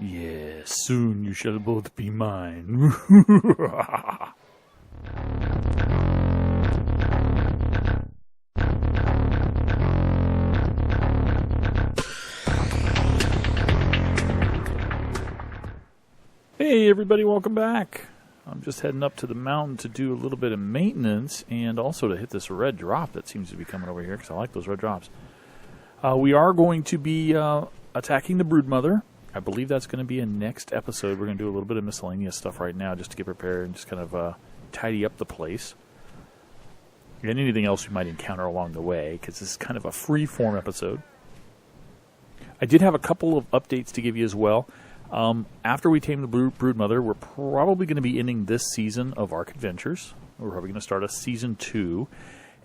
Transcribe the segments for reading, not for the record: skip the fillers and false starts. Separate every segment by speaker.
Speaker 1: Yes, soon you shall both be mine. Hey everybody, welcome back. I'm just heading up to the mountain to do a little bit of maintenance and also to hit this red drop that seems to be coming over here because I like those red drops. We are going to be attacking the Broodmother. I believe that's going to be a next episode. We're going to do a little bit of miscellaneous stuff right now just to get prepared and just kind of tidy up the place. And anything else we might encounter along the way, because this is kind of a free-form episode. I did have a couple of updates to give you as well. After we tame the Broodmother, we're probably going to be ending this season of ARK Adventures. We're probably going to start a Season 2.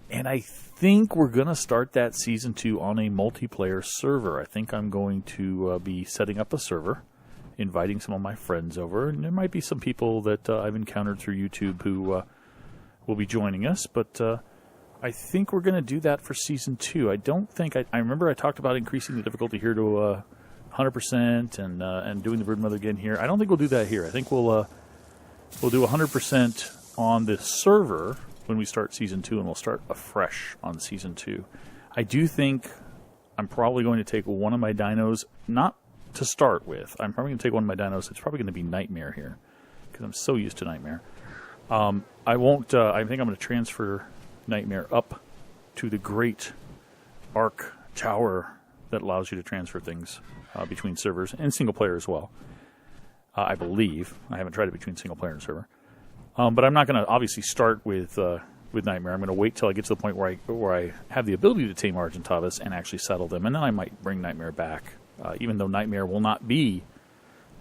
Speaker 1: And I think we're going to start that Season 2 on a multiplayer server. I think I'm going to be setting up a server, inviting some of my friends over. And there might be some people that I've encountered through YouTube who will be joining us. But I think we're going to do that for Season 2. I don't think... I remember I talked about increasing the difficulty here to 100% and doing the Broodmother again here. I don't think we'll do that here. I think we'll do 100% on this server when we start Season 2, and we'll start afresh on Season 2. I do think I'm probably going to take one of my dinos, not to start with. I'm probably going to take one of my dinos. It's probably going to be Nightmare here, because I'm so used to Nightmare. I won't, I think I'm going to transfer Nightmare up to the great ARK tower that allows you to transfer things between servers, and single player as well. I believe. I haven't tried it between single player and server. But I'm not going to obviously start with Nightmare. I'm going to wait till I get to the point where I have the ability to tame Argentavis and actually settle them, and then I might bring Nightmare back. Even though Nightmare will not be,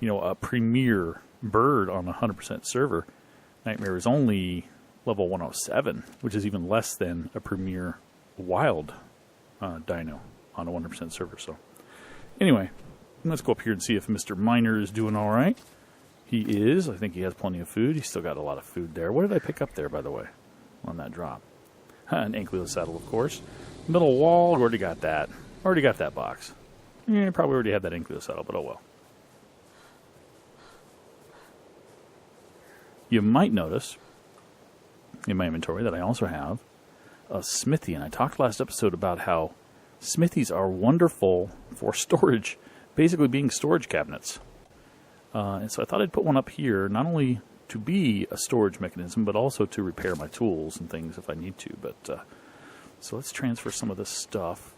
Speaker 1: a premier bird on a 100% server, Nightmare is only level 107, which is even less than a premier wild dino on a 100% server. So, anyway, let's go up here and see if Mr. Miner is doing all right. He is. I think he has plenty of food. He's still got a lot of food there. What did I pick up there, by the way, on that drop? An ankylo saddle, of course. Middle wall. Already got that. Already got that box. Yeah, probably already had that ankylo saddle, but oh well. You might notice in my inventory that I also have a smithy, and I talked last episode about how smithies are wonderful for storage, basically being storage cabinets. And so I thought I'd put one up here, not only to be a storage mechanism, but also to repair my tools and things if I need to. But so let's transfer some of this stuff.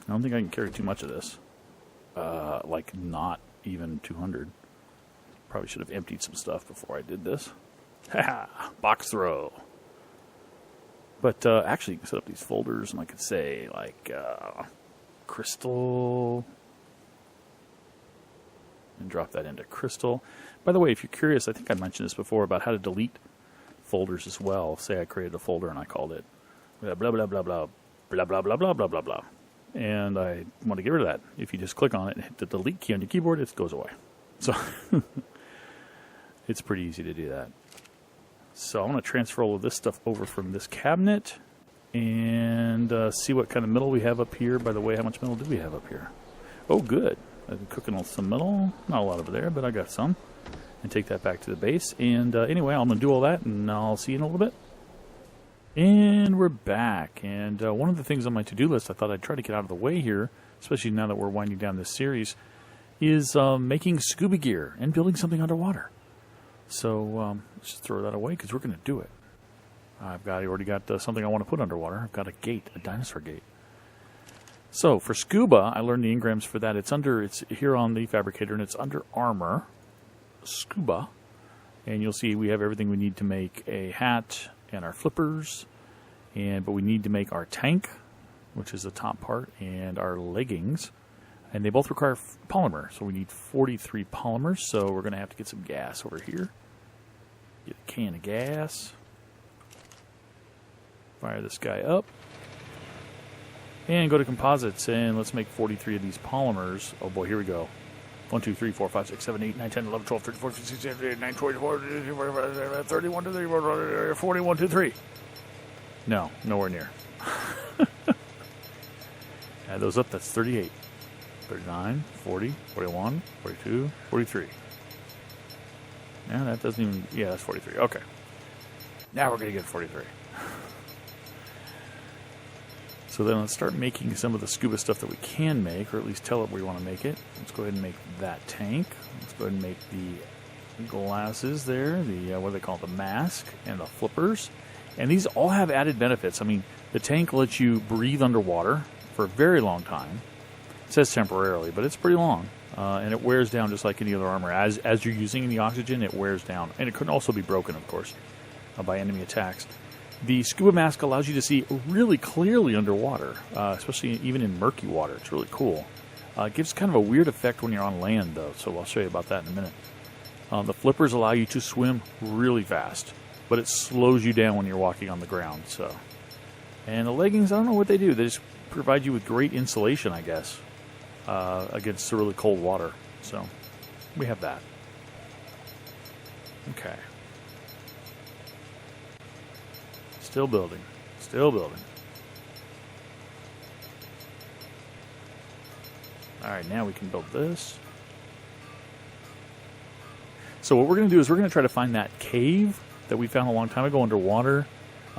Speaker 1: I don't think I can carry too much of this. Like not even 200. Probably should have emptied some stuff before I did this. Ha! Box throw. But actually, you can set up these folders, and I could say, like, crystal... and drop that into crystal. By the way, if you're curious, I think I mentioned this before about how to delete folders as well. Say I created a folder and I called it blah, blah, blah, blah, blah, blah, blah, blah, blah, blah, blah, blah. And I want to get rid of that. If you just click on it and hit the delete key on your keyboard, it goes away. So it's pretty easy to do that. So I'm going to transfer all of this stuff over from this cabinet and see what kind of metal we have up here. By the way, how much metal do we have up here? Oh, good. I've been cooking on some metal. Not a lot over there, but I got some. And take that back to the base. And anyway, I'm going to do all that, and I'll see you in a little bit. And we're back. And one of the things on my to-do list I thought I'd try to get out of the way here, especially now that we're winding down this series, is making scuba gear and building something underwater. So let's just throw that away because we're going to do it. I already got something I want to put underwater. I've got a gate, a dinosaur gate. So for scuba, I learned the engrams for that. It's here on the fabricator, and it's under armor, scuba. And you'll see we have everything we need to make a hat and our flippers. But we need to make our tank, which is the top part, and our leggings. And they both require polymer, so we need 43 polymers. So we're going to have to get some gas over here. Get a can of gas. Fire this guy up. And go to composites, and let's make 43 of these polymers. Oh boy, here we go. 1, 2, 3, 4, 5, 6, 7, 8, 9, 10, 11, 12, 13, 14, 15, 16, 17, 18, 19, 20, 21, 31, 32, 41, 23. No, nowhere near. Add those up, that's 38. 39, 40, 41, 42, 43. Yeah, that doesn't even... Yeah, that's 43. Okay. Now we're going to get 43. So then let's start making some of the scuba stuff that we can make, or at least tell it we want to make it. Let's go ahead and make that tank. Let's go ahead and make the glasses there, the what do they call it, the mask, and the flippers. And these all have added benefits. I mean, the tank lets you breathe underwater for a very long time. It says temporarily, but it's pretty long. And it wears down just like any other armor. As you're using the oxygen, it wears down. And it could also be broken, of course, by enemy attacks. The scuba mask allows you to see really clearly underwater, especially even in murky water. It's really cool. It gives kind of a weird effect when you're on land, though, so I'll show you about that in a minute. The flippers allow you to swim really fast, but it slows you down when you're walking on the ground. So, and the leggings, I don't know what they do. They just provide you with great insulation, I guess, against the really cold water. So, we have that. Okay. Still building. Still building. Alright, now we can build this. So what we're going to do is we're going to try to find that cave that we found a long time ago underwater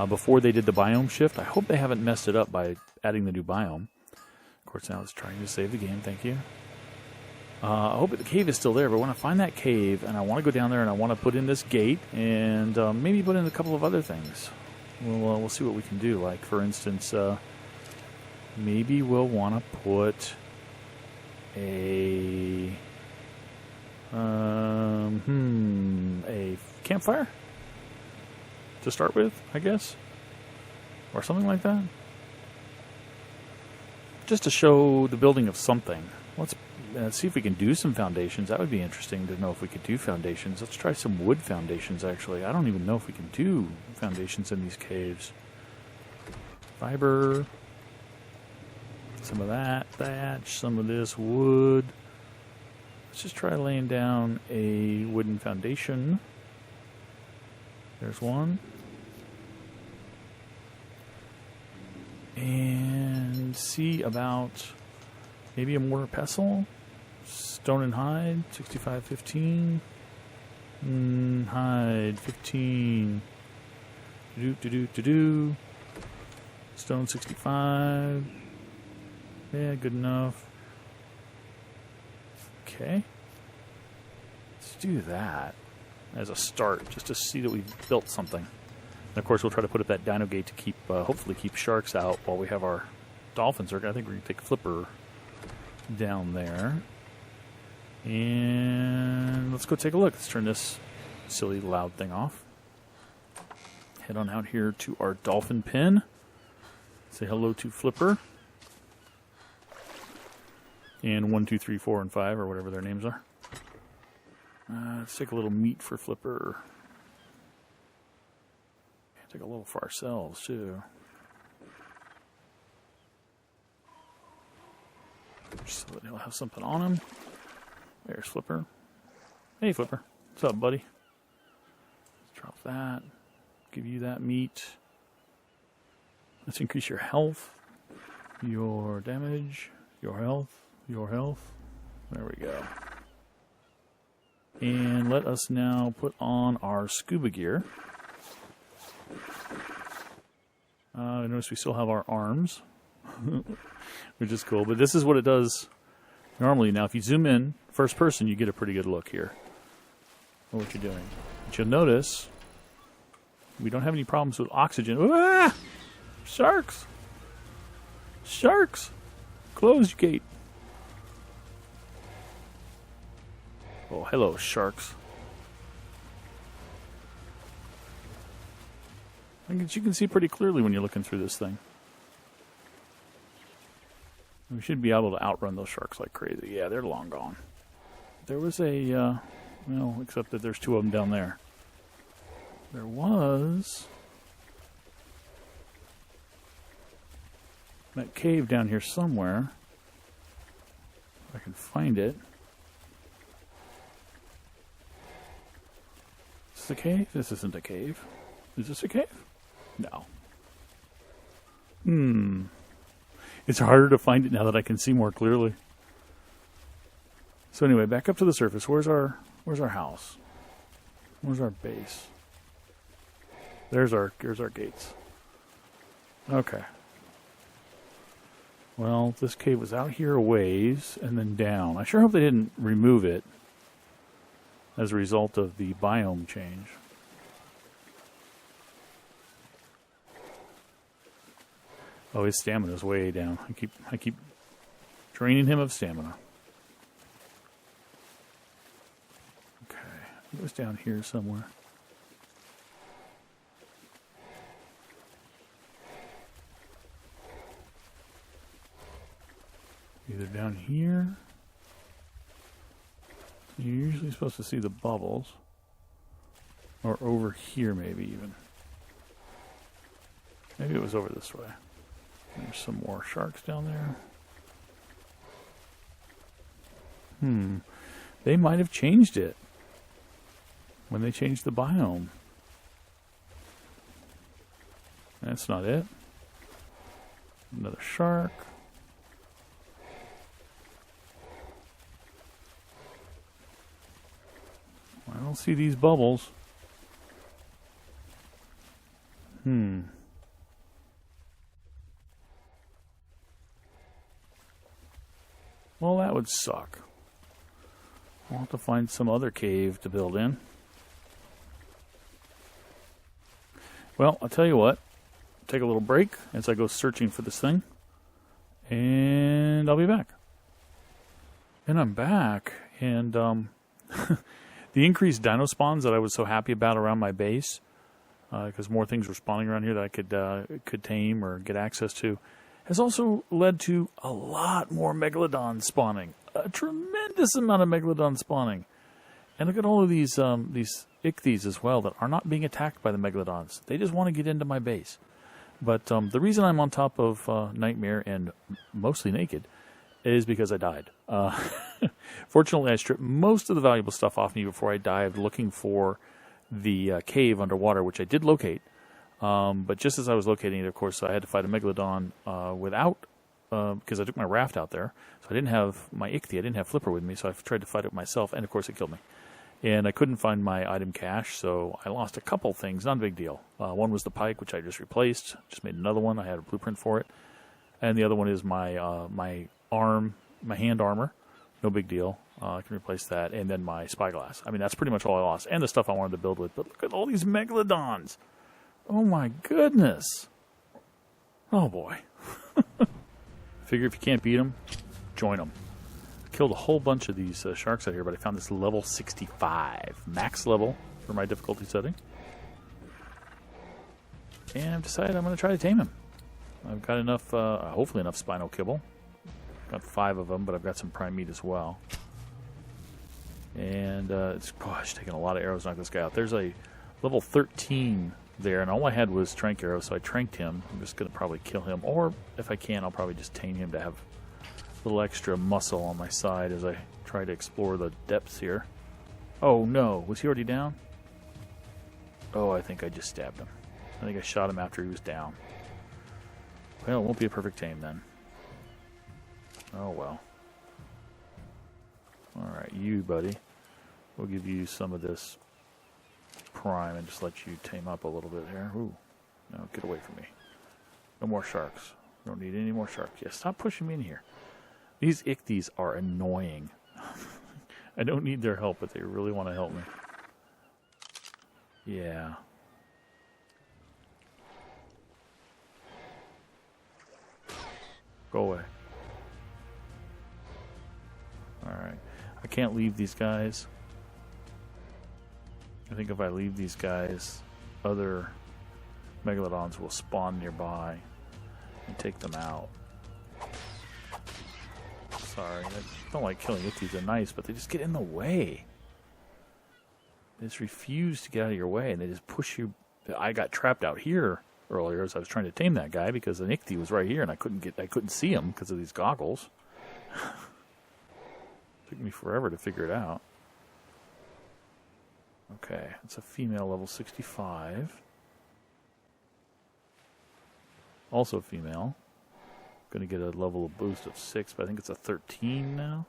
Speaker 1: before they did the biome shift. I hope they haven't messed it up by adding the new biome. Of course, now it's trying to save the game. Thank you. I hope the cave is still there, but I want to find that cave, and I want to go down there, and I want to put in this gate, and maybe put in a couple of other things. We'll see what we can do. Like, for instance, maybe we'll want to put a campfire to start with, I guess, or something like that. Just to show the building of something. Let's see if we can do some foundations. That would be interesting to know if we could do foundations. Let's try some wood foundations, actually. I don't even know if we can do foundations in these caves. Fiber. Some of that, thatch, some of this wood. Let's just try laying down a wooden foundation. There's one. And see about maybe a mortar pestle. Stone and hide, 65-15. Hide, 15. Do. Stone, 65. Yeah, good enough. Okay. Let's do that as a start, just to see that we've built something. And of course, we'll try to put up that dino gate to keep, hopefully keep sharks out while we have our dolphins. I think we're going to take a flipper down there. And let's go take a look. Let's turn this silly loud thing off. Head on out here to our dolphin pen. Say hello to Flipper. And 1, 2, 3, 4, and 5, or whatever their names are. Let's take a little meat for Flipper. Take a little for ourselves, too. So that he'll have something on him. There's Flipper. Hey, Flipper. What's up, buddy? Let's drop that. Give you that meat. Let's increase your health, your damage, your health, your health. There we go. And let us now put on our scuba gear. Notice we still have our arms, which is cool. But this is what it does normally. Now, if you zoom in, first person, you get a pretty good look here at what you're doing. But you'll notice we don't have any problems with oxygen. Ah! Sharks! Sharks! Close your gate. Oh, hello, sharks. I guess you can see pretty clearly when you're looking through this thing. We should be able to outrun those sharks like crazy. Yeah, they're long gone. There was a, well, except that there's two of them down there. There was that cave down here somewhere. If I can find it. Is this a cave? This isn't a cave. Is this a cave? No. It's harder to find it now that I can see more clearly. So anyway, back up to the surface. Where's our house? Where's our base? Here's our gates. Okay. Well, this cave was out here a ways and then down. I sure hope they didn't remove it as a result of the biome change. Oh, his stamina's way down. I keep draining him of stamina. Okay, it was down here somewhere. Either down here. You're usually supposed to see the bubbles. Or over here, maybe even. Maybe it was over this way. There's some more sharks down there. They might have changed it when they changed the biome. That's not it. Another shark. I don't see these bubbles. Well, that would suck. I'll have to find some other cave to build in. Well, I'll tell you what. Take a little break as I go searching for this thing. And I'll be back. And I'm back. And the increased dino spawns that I was so happy about around my base, because more things were spawning around here that I could tame or get access to, has also led to a lot more megalodons spawning. A tremendous amount of megalodon spawning. And look at all of these ichthyes as well that are not being attacked by the megalodons. They just want to get into my base. But the reason I'm on top of Nightmare and mostly naked is because I died. Fortunately, I stripped most of the valuable stuff off me before I dived looking for the cave underwater, which I did locate. But just as I was locating it, of course, I had to fight a megalodon because I took my raft out there. So I didn't have my ichthy, I didn't have Flipper with me, so I tried to fight it myself, and of course it killed me. And I couldn't find my item cache, so I lost a couple things, not a big deal. One was the pike, which I just replaced, just made another one, I had a blueprint for it. And the other one is my hand armor, no big deal. I can replace that, and then my spyglass. I mean, that's pretty much all I lost, and the stuff I wanted to build with. But look at all these megalodons. Oh my goodness. Oh boy. Figure if you can't beat them, join them. Killed a whole bunch of these sharks out here, but I found this level 65. Max level for my difficulty setting. And I've decided I'm going to try to tame him. I've got enough, hopefully enough spinal kibble. Got 5 of them, but I've got some prime meat as well. And it's taking a lot of arrows to knock this guy out. There's a level 13 there, and all I had was trank arrows, so I tranked him. I'm just going to probably kill him, or if I can, I'll probably just tame him to have a little extra muscle on my side as I try to explore the depths here. Oh no, was he already down? Oh, I think I just stabbed him. I think I shot him after he was down. Well, it won't be a perfect tame then. Oh well. Alright, you buddy. We'll give you some of this prime and just let you tame up a little bit here. Ooh. No, get away from me. No more sharks. Don't need any more sharks. Yeah, stop pushing me in here. These ichthyes are annoying. I don't need their help, but they really want to help me. Yeah. Go away. Alright. I can't leave these guys. I think if I leave these guys, other megalodons will spawn nearby and take them out. Sorry, I don't like killing ichthyes. They're nice, but they just get in the way. They just refuse to get out of your way, and they just push you. I got trapped out here earlier as I was trying to tame that guy because an ichthy was right here, and I couldn't see him because of these goggles. Took me forever to figure it out. Okay, it's a female level 65. Also female. Going to get a level of boost of 6, but I think it's a 13 now.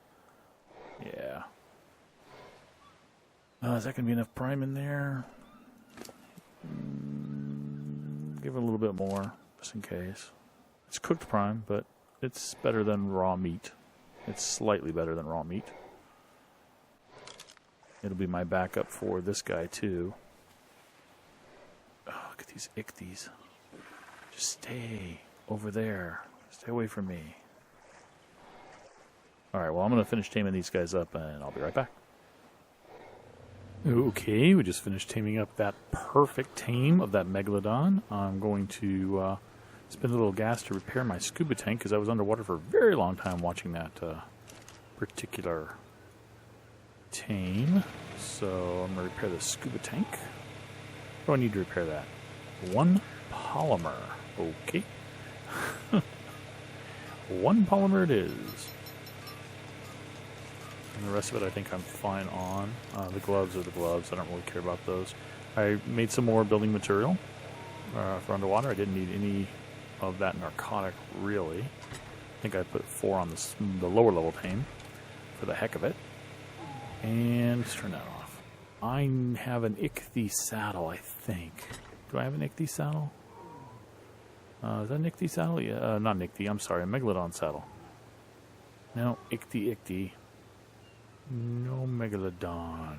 Speaker 1: Yeah. Is that going to be enough prime in there? Give it a little bit more, just in case. It's cooked prime, but it's better than raw meat. It's slightly better than raw meat. It'll be my backup for this guy, too. Oh, look at these ichthyes. Just stay over there. Stay away from me. Alright, well, I'm going to finish taming these guys up, and I'll be right back. Okay, we just finished taming up that perfect tame of that Megalodon. I'm going to spend a little gas to repair my scuba tank, because I was underwater for a very long time watching that particular tame. So I'm going to repair the scuba tank. What do I need to repair that? 1 polymer. Okay. 1 polymer it is. And the rest of it I think I'm fine on. The gloves are the gloves. I don't really care about those. I made some more building material for underwater. I didn't need any of that narcotic, really. I think I put 4 on the lower level tame for the heck of it. And let's turn that off. I have an ichthy saddle, I think. Do I have an ichthy saddle? Is that an ichthy saddle? Yeah, not an ichthy, I'm sorry, a Megalodon saddle. No, ichthy. No Megalodon.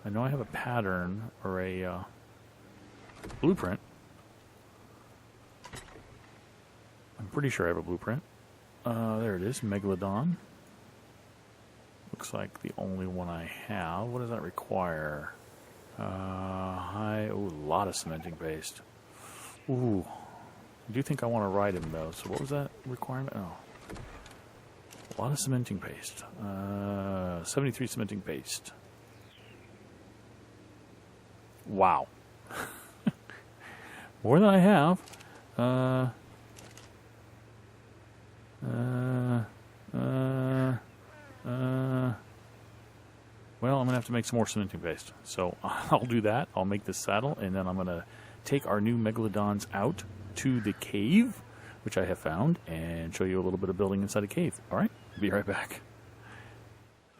Speaker 1: I know I have a pattern or a blueprint. I'm pretty sure I have a blueprint. There it is, Megalodon. Looks like the only one I have. What does that require? Ooh, a lot of cementing paste. Ooh. I do think I want to ride him, though. So what was that requirement? Oh. A lot of cementing paste. 73 cementing paste. Wow. More than I have. Well, I'm going to have to make some more cementing paste. So I'll do that. I'll make this saddle, and then I'm going to take our new Megalodons out to the cave, which I have found, and show you a little bit of building inside a cave. All right? Be right back.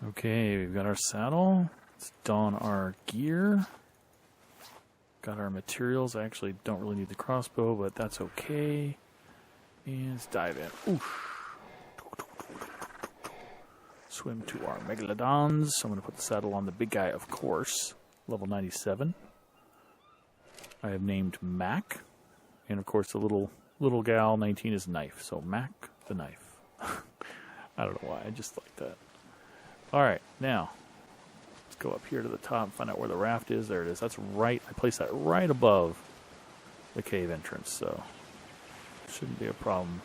Speaker 1: Okay, we've got our saddle. Let's don our gear. Got our materials. I actually don't really need the crossbow, but that's okay. And let's dive in. Oof. Swim to our Megalodons. I'm going to put the saddle on the big guy, of course. Level 97. I have named Mac. And, of course, the little gal, 19, is Knife. So, Mac the Knife. I don't know why. I just like that. All right. Now, let's go up here to the top and find out where the raft is. There it is. That's right. I placed that right above the cave entrance. So, shouldn't be a problem,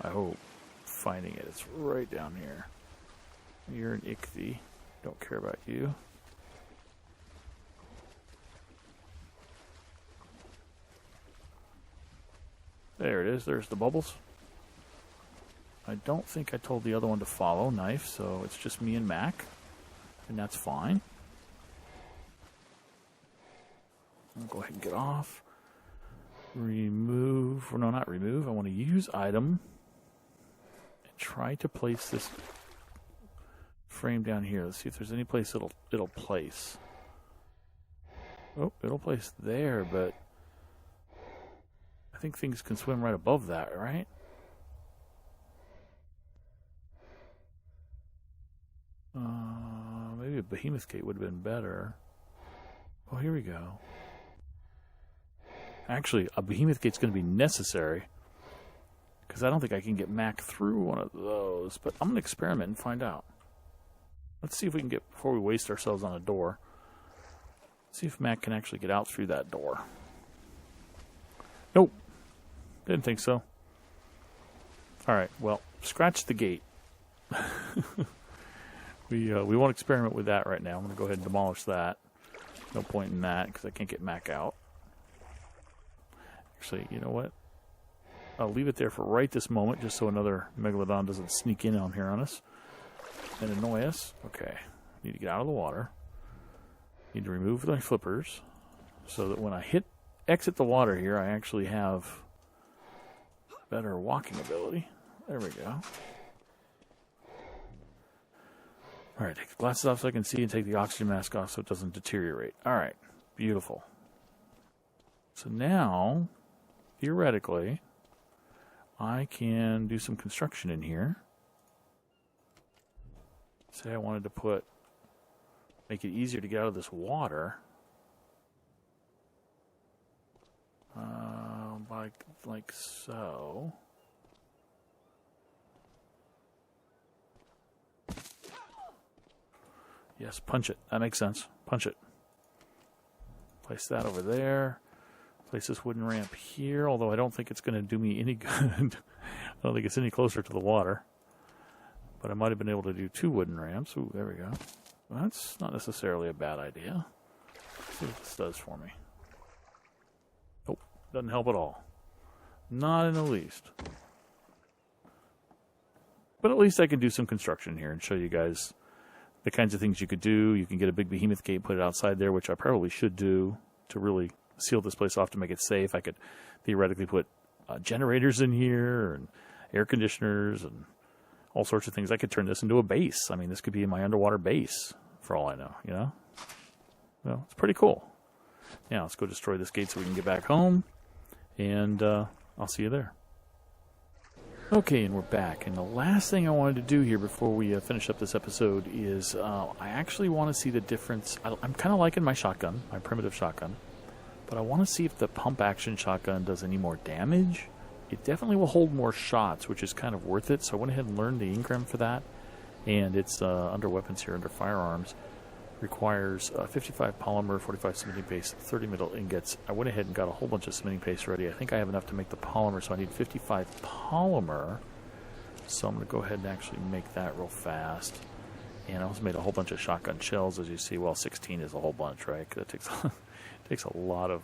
Speaker 1: I hope, finding it. It's right down here. You're an ichthy. Don't care about you. There it is. There's the bubbles. I don't think I told the other one to follow Knife, so it's just me and Mac. And that's fine. I'll go ahead and get off. Remove. Or no, not remove. I want to use item. And try to place this frame down here. Let's see if there's any place it'll place. Oh, it'll place there, but I think things can swim right above that, right? Maybe a behemoth gate would have been better. Oh, here we go. Actually, a behemoth gate's going to be necessary because I don't think I can get Mac through one of those, but I'm going to experiment and find out. Let's see if we can get, before we waste ourselves on a door, see if Mac can actually get out through that door. Nope. Didn't think so. Alright, well, scratch the gate. We won't experiment with that right now. I'm going to go ahead and demolish that. No point in that because I can't get Mac out. Actually, you know what? I'll leave it there for right this moment just so another Megalodon doesn't sneak in on here on us and annoy us. Okay. Need to get out of the water. Need to remove my flippers so that when I exit the water here, I actually have better walking ability. There we go. All right, take the glasses off so I can see and take the oxygen mask off so it doesn't deteriorate. All right, beautiful. So now, theoretically, I can do some construction in here. Say I wanted to make it easier to get out of this water. Like so. Yes, punch it. That makes sense. Punch it. Place that over there. Place this wooden ramp here, although I don't think it's going to do me any good. I don't think it's any closer to the water. But I might have been able to do 2 wooden ramps. Ooh, there we go. Well, that's not necessarily a bad idea. Let's see what this does for me. Nope, doesn't help at all. Not in the least. But at least I can do some construction here and show you guys the kinds of things you could do. You can get a big behemoth gate, put it outside there, which I probably should do to really seal this place off to make it safe. I could theoretically put generators in here and air conditioners and all sorts of things. I could turn this into a base. I mean, this could be my underwater base for all I know, you know? Well, it's pretty cool. Now, let's go destroy this gate so we can get back home, and I'll see you there. Okay, and we're back. And the last thing I wanted to do here before we finish up this episode is I actually want to see the difference. I'm kind of liking my shotgun, my primitive shotgun, but I want to see if the pump-action shotgun does any more damage. It definitely will hold more shots, which is kind of worth it, so I went ahead and learned the engram for that. And it's under weapons here, under firearms. Requires 55 polymer, 45 cementing paste, 30 metal ingots. I went ahead and got a whole bunch of cementing paste ready. I think I have enough to make the polymer, so I need 55 polymer. So I'm going to go ahead and actually make that real fast. And I also made a whole bunch of shotgun shells, as you see. Well, 16 is a whole bunch, right? Because it takes a lot of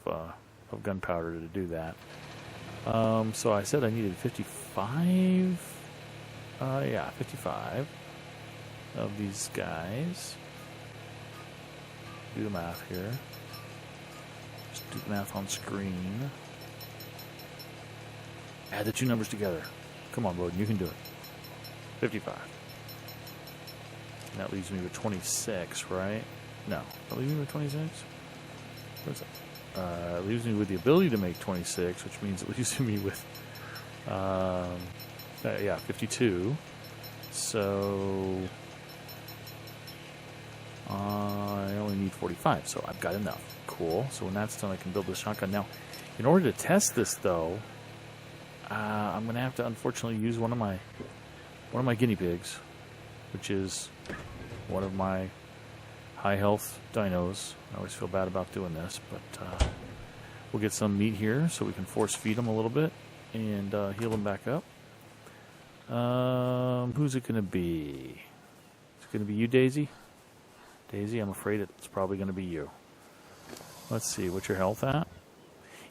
Speaker 1: gunpowder to do that. So I said I needed 55. 55 of these guys. Do the math here. Just do the math on screen. Add the 2 numbers together. Come on, Bowden, you can do it. 55. And that leaves me with 26, right? No. That leaves me with 26? What's that? It leaves me with the ability to make 26, which means it leaves me with 52. So I only need 45, so I've got enough. Cool. So when that's done, I can build this shotgun. Now, in order to test this, though, I'm going to have to unfortunately use one of my guinea pigs, which is one of my high health dinos. I always feel bad about doing this, but we'll get some meat here so we can force feed them a little bit and heal them back up. Who's it going to be? Is it going to be you, Daisy? Daisy, I'm afraid it's probably going to be you. Let's see, what's your health at?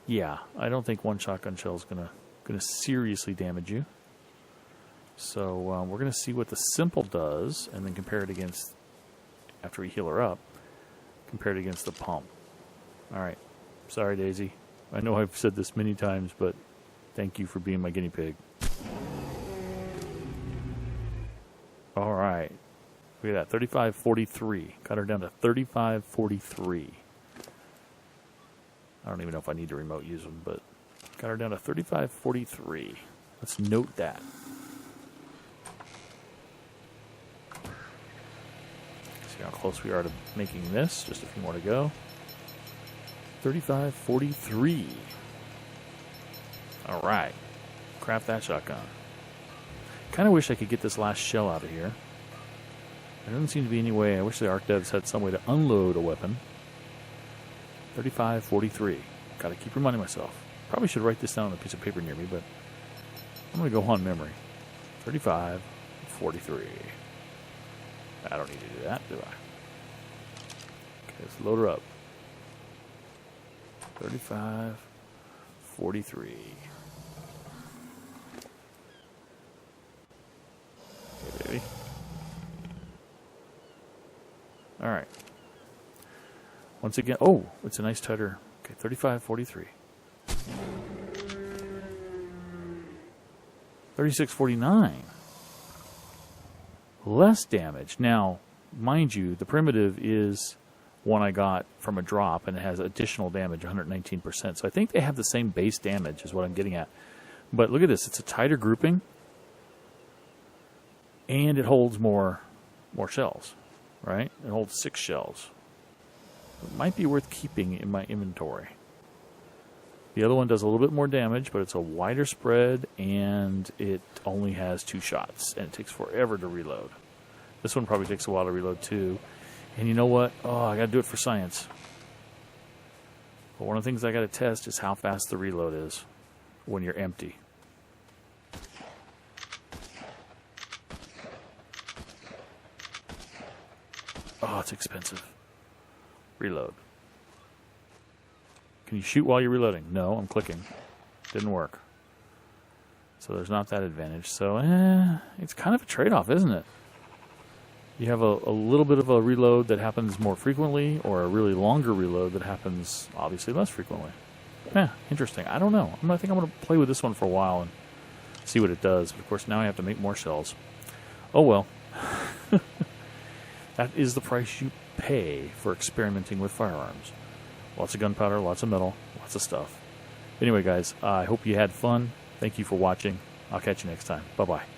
Speaker 1: Yeah, I don't think 1 shotgun shell is going to seriously damage you. So we're going to see what the simple does, and then compare it against, after we heal her up, compare it against the pump. All right, sorry, Daisy. I know I've said this many times, but thank you for being my guinea pig. All right. Look at that, 35.43. Got her down to 35.43. I don't even know if I need to remote use them, but got her down to 35.43. Let's note that. See how close we are to making this. Just a few more to go. 35.43. All right. Craft that shotgun. Kind of wish I could get this last shell out of here. There doesn't seem to be any way. I wish the ARK devs had some way to unload a weapon. 35.43. Got to keep reminding myself. Probably should write this down on a piece of paper near me, but I'm going to go on memory. 35.43. I don't need to do that, do I? Okay, let's load her up. 35.43. Okay, baby. All right. Once again, oh, it's a nice tighter. Okay, 35.43. 36.49. Less damage. Now, mind you, the primitive is one I got from a drop, and it has additional damage, 119%. So I think they have the same base damage is what I'm getting at. But look at this. It's a tighter grouping, and it holds more shells, right? It holds 6 shells. It might be worth keeping in my inventory. The other one does a little bit more damage, but it's a wider spread, and it only has 2 shots, and it takes forever to reload. This one probably takes a while to reload, too. And you know what? Oh, I got to do it for science. But one of the things I got to test is how fast the reload is when you're empty. Oh, it's expensive. Reload. Can you shoot while you're reloading? No, I'm clicking. Didn't work. So there's not that advantage. So, it's kind of a trade-off, isn't it? You have a little bit of a reload that happens more frequently, or a really longer reload that happens, obviously, less frequently. Interesting. I don't know. I think I'm going to play with this one for a while and see what it does. But, of course, now I have to make more shells. Oh, well. That is the price you pay for experimenting with firearms. Lots of gunpowder, lots of metal, lots of stuff. Anyway, guys, I hope you had fun. Thank you for watching. I'll catch you next time. Bye-bye.